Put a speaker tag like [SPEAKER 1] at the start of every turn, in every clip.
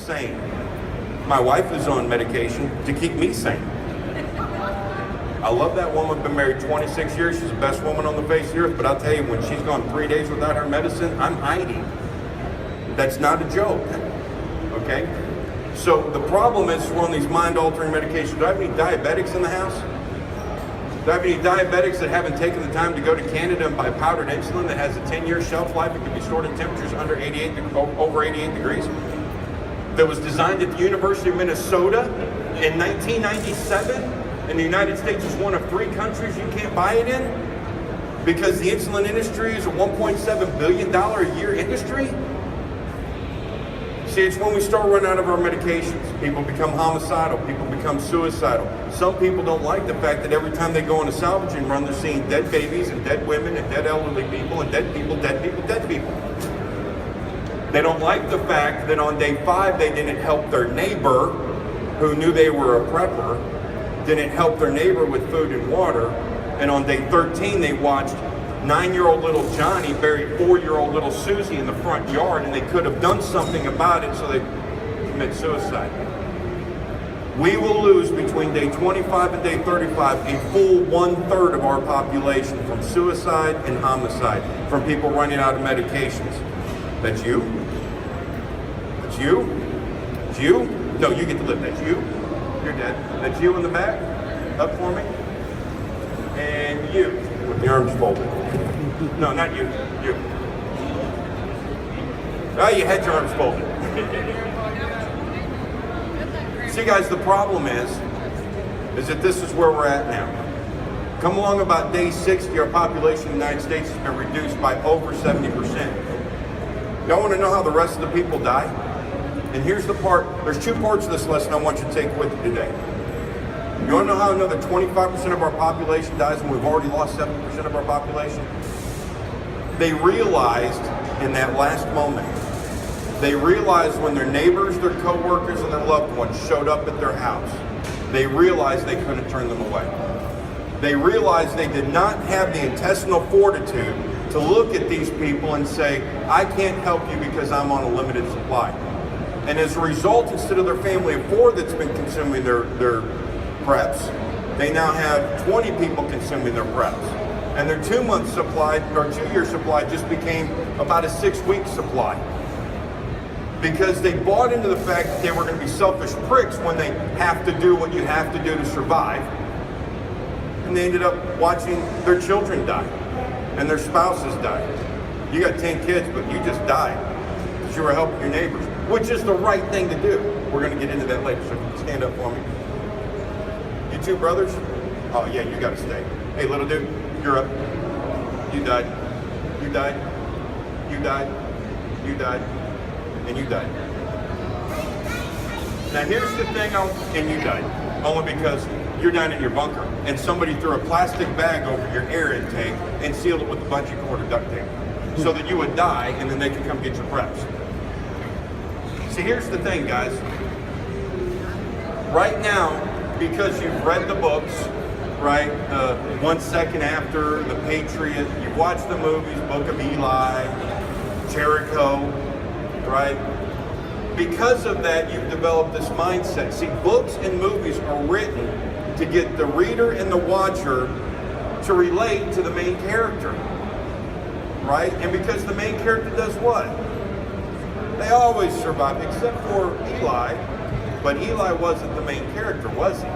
[SPEAKER 1] sane. My wife is on medication to keep me sane. I love that woman, been married 26 years, she's the best woman on the face of the earth, but I'll tell you, when she's gone 3 days without her medicine, I'm hiding. That's not a joke, okay? So the problem is we're on these mind-altering medications. Do I have any diabetics in the house? Do I have any diabetics that haven't taken the time to go to Canada and buy powdered insulin that has a 10-year shelf life? It can be stored at temperatures over 88 degrees. That was designed at the University of Minnesota in 1997. And the United States is one of 3 countries you can't buy it in because the insulin industry is a $1.7 billion a year industry. See, it's when we start running out of our medications. People become homicidal. People become suicidal. Some people don't like the fact that every time they go on a salvaging run, they're seeing dead babies and dead women and dead elderly people and dead people, dead people, dead people. They don't like the fact that on day 5, they didn't help their neighbor who knew they were a prepper, didn't help their neighbor with food and water. And on day 13, they watched 9-year-old little Johnny buried 4-year-old little Susie in the front yard, and they could have done something about it, so they commit suicide. We will lose between day 25 and day 35 a full 1/3 of our population from suicide and homicide, from people running out of medications. That's you? That's you? That's you? No, you get to live. That's you? You're dead. That's you in the back? Up for me? And you, with the arms folded. No, not you. You. Oh, you had your arms folded. See, guys, the problem is that this is where we're at now. Come along about day 60, our population in the United States has been reduced by over 70%. Y'all want to know how the rest of the people die? And here's the part, there's 2 parts of this lesson I want you to take with you today. You want to know how another 25% of our population dies when we've already lost 70% of our population? They realized in that last moment, they realized when their neighbors, their co-workers, and their loved ones showed up at their house, they realized they couldn't turn them away. They realized they did not have the intestinal fortitude to look at these people and say, I can't help you because I'm on a limited supply. And as a result, instead of their family of 4 that's been consuming their preps, they now have 20 people consuming their preps. And their 2-month supply, or 2-year supply, just became about a 6-week supply. Because they bought into the fact that they were going to be selfish pricks when they have to do what you have to do to survive. And they ended up watching their children die and their spouses die. You got 10 kids, but you just died because you were helping your neighbors, which is the right thing to do. We're going to get into that later, so stand up for me. You 2 brothers? Oh yeah, you got to stay. Hey, little dude, you're up. You died. You died. You died. You died. And you died. Now here's the thing, and you died. Only because you're down in your bunker and somebody threw a plastic bag over your air intake and sealed it with a bungee cord or duct tape so that you would die and then they could come get your preps. See, here's the thing, guys. Right now, because you've read the books, right? 1 Second After, The Patriot, you've watched the movies, Book of Eli, Jericho, right? Because of that, you've developed this mindset. See, books and movies are written to get the reader and the watcher to relate to the main character, right? And because the main character does what? They always survive, except for Eli. But Eli wasn't the main character, was he?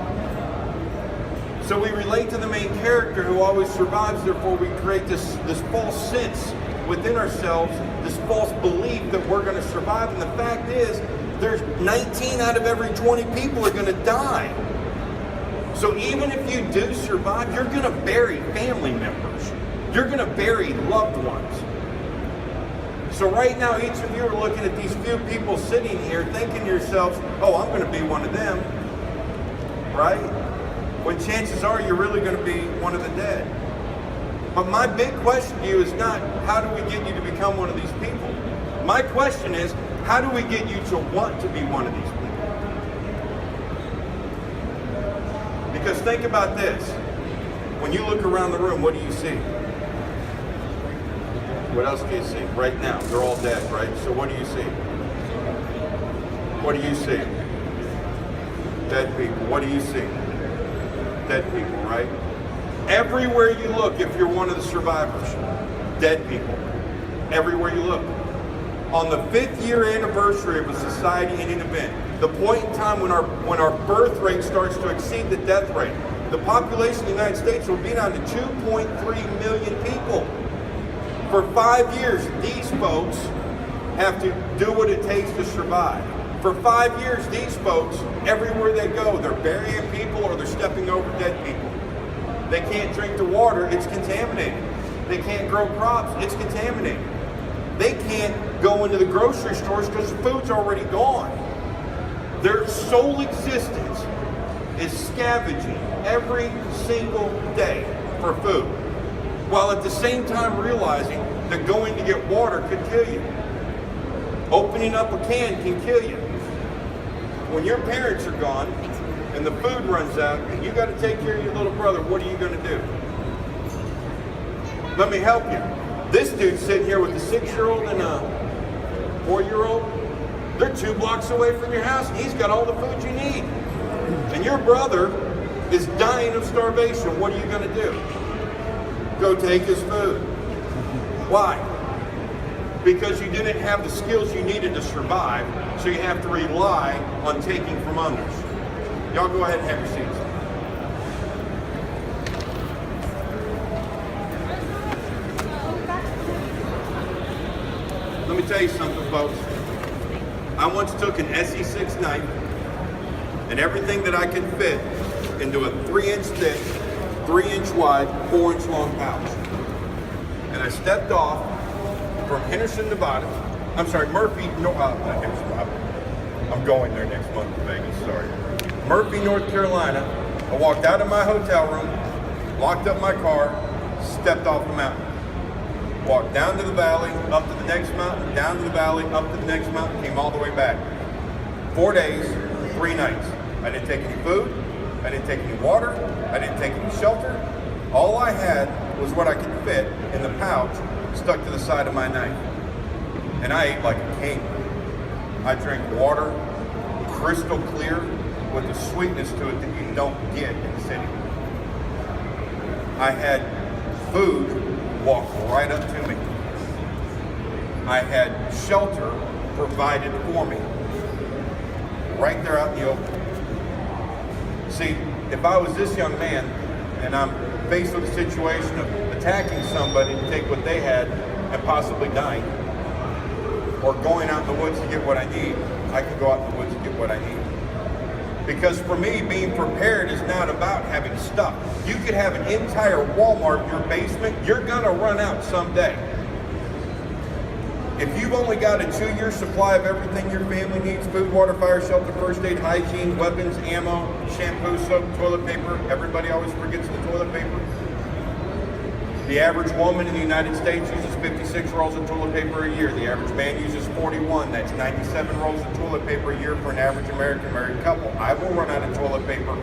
[SPEAKER 1] So we relate to the main character who always survives, therefore we create this false sense within ourselves, this false belief that we're going to survive. And the fact is, there's 19 out of every 20 people are going to die. So even if you do survive, you're going to bury family members. You're going to bury loved ones. So right now, each of you are looking at these few people sitting here thinking to yourselves, oh, I'm going to be one of them, right? When chances are you're really going to be one of the dead. But my big question to you is not, how do we get you to become one of these people? My question is, how do we get you to want to be one of these people? Because think about this. When you look around the room, what do you see? What else do you see? Right now, they're all dead, right? So what do you see? What do you see? Dead people. What do you see? Dead people, right? Everywhere you look, if you're one of the survivors, dead people. Everywhere you look. On the 5th year anniversary of a society-ending event, the point in time when our birth rate starts to exceed the death rate, the population of the United States will be down to 2.3 million people. For 5 years, these folks have to do what it takes to survive. For 5 years, these folks, everywhere they go, they're burying people or they're stepping over dead people. They can't drink the water, it's contaminated. They can't grow crops, it's contaminated. They can't go into the grocery stores because the food's already gone. Their sole existence is scavenging every single day for food, while at the same time realizing that going to get water could kill you. Opening up a can can kill you. When your parents are gone and the food runs out and you got to take care of your little brother, what are you going to do? Let me help you. This dude's sitting here with a 6-year-old and a 4-year-old. They're 2 blocks away from your house and he's got all the food you need. And your brother is dying of starvation. What are you going to do? Go take his food. Why? Because you didn't have the skills you needed to survive, so you have to rely on taking from others. Y'all go ahead and have your seats. Let me tell you something, folks. I once took an SE6 knife and everything that I could fit into a 3-inch thick, 3-inch wide, 4-inch long pouch. And I stepped off from Henderson, Nevada. I'm sorry, Murphy, no, not Henderson, I'm going there next month to Vegas, sorry. Murphy, North Carolina. I walked out of my hotel room, locked up my car, stepped off the mountain. Walked down to the valley, up to the next mountain, down to the valley, up to the next mountain, came all the way back. 4 days, 3 nights. I didn't take any food, I didn't take any water, I didn't take any shelter. All I had was what I could fit in the pouch stuck to the side of my knife. And I ate like a king. I drank water, crystal clear, with a sweetness to it that you don't get in the city. I had food walk right up to me. I had shelter provided for me, right there out in the open. See, if I was this young man and I'm faced with a situation of attacking somebody to take what they had and possibly dying, or going out in the woods to get what I need, I can go out in the woods and get what I need. Because for me, being prepared is not about having stuff. You could have an entire Walmart in your basement, you're gonna run out someday. If you've only got a 2-year supply of everything your family needs, food, water, fire, shelter, first aid, hygiene, weapons, ammo, shampoo, soap, toilet paper, everybody always forgets the toilet paper. The average woman in the United States uses 56 rolls of toilet paper a year. The average man uses 41. That's 97 rolls of toilet paper a year for an average American married couple. I will run out of toilet paper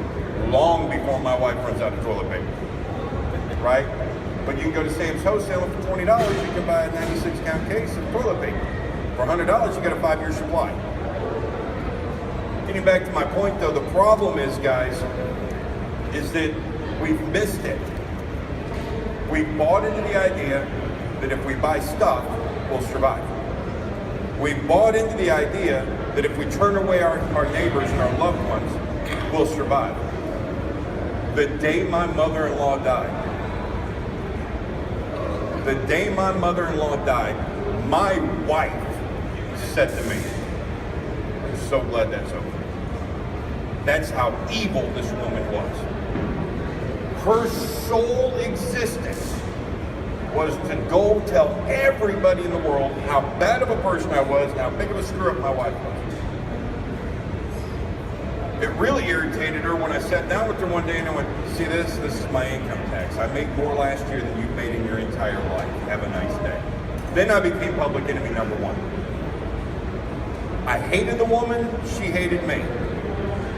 [SPEAKER 1] long before my wife runs out of toilet paper, right? But you can go to Sam's Wholesale and for $20, you can buy a 96-count case of toilet paper. For $100, you get a 5-year supply. Getting back to my point though, the problem is, guys, is that we've missed it. We bought into the idea that if we buy stuff, we'll survive. We bought into the idea that if we turn away our neighbors and our loved ones, we'll survive. The day my mother-in-law died, my wife said to me, I'm so glad that's over. That's how evil this woman was. Her sole existence was to go tell everybody in the world how bad of a person I was and how big of a screw up my wife was. It really irritated her when I sat down with her one day and I went, see this is my income tax. I made more last year than you've made in your entire life. Have a nice day. Then I became public enemy number 1. I hated the woman, she hated me.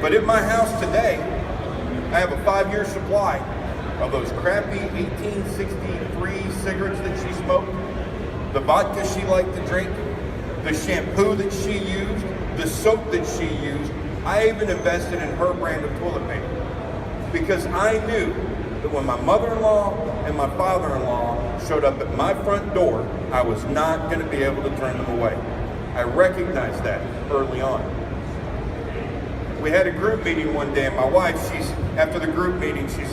[SPEAKER 1] But in my house today, I have a 5-year supply of those crappy 1863 cigarettes that she smoked, the vodka she liked to drink, the shampoo that she used, the soap that she used. I even invested in her brand of toilet paper because I knew that when my mother-in-law and my father-in-law showed up at my front door, I was not going to be able to turn them away. I recognized that early on. We had a group meeting one day, and my wife, after the group meeting, she's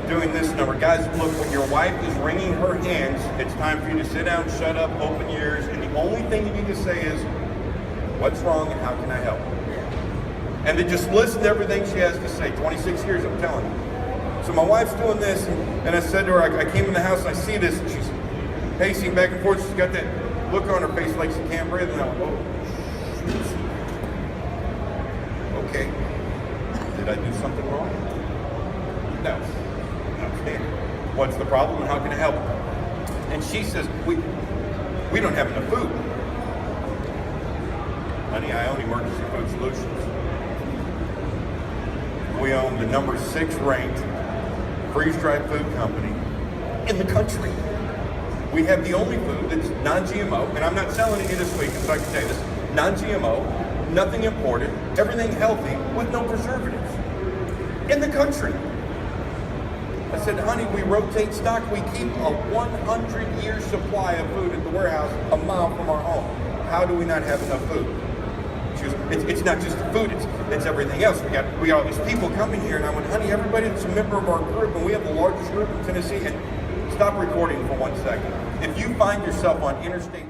[SPEAKER 1] doing this number. Guys, look, when your wife is wringing her hands, it's time for you to sit down, shut up, open your ears, and the only thing you need to say is, what's wrong and how can I help? And then just listen to everything she has to say. 26 years, I'm telling you. So my wife's doing this, and I said to her, I came in the house and I see this, and she's pacing back and forth. She's got that look on her face like she can't breathe, and I went, oh, shoot. Okay, did I do something wrong? No. Okay. What's the problem and how can I help? And she says, we don't have enough food. Honey, I own Emergency Food Solutions. We own the number 6 ranked freeze-dried food company in the country. We have the only food that's non-GMO, and I'm not selling any this week, so I can say this, non-GMO, nothing imported, everything healthy with no preservatives in the country. I said, honey, we rotate stock. We keep a 100-year supply of food at the warehouse a mile from our home. How do we not have enough food? She goes, it's not just the food, it's everything else. We got all these people coming here, and I went, honey, everybody that's a member of our group, and we have the largest group in Tennessee, and stop recording for 1 second. If you find yourself on Interstate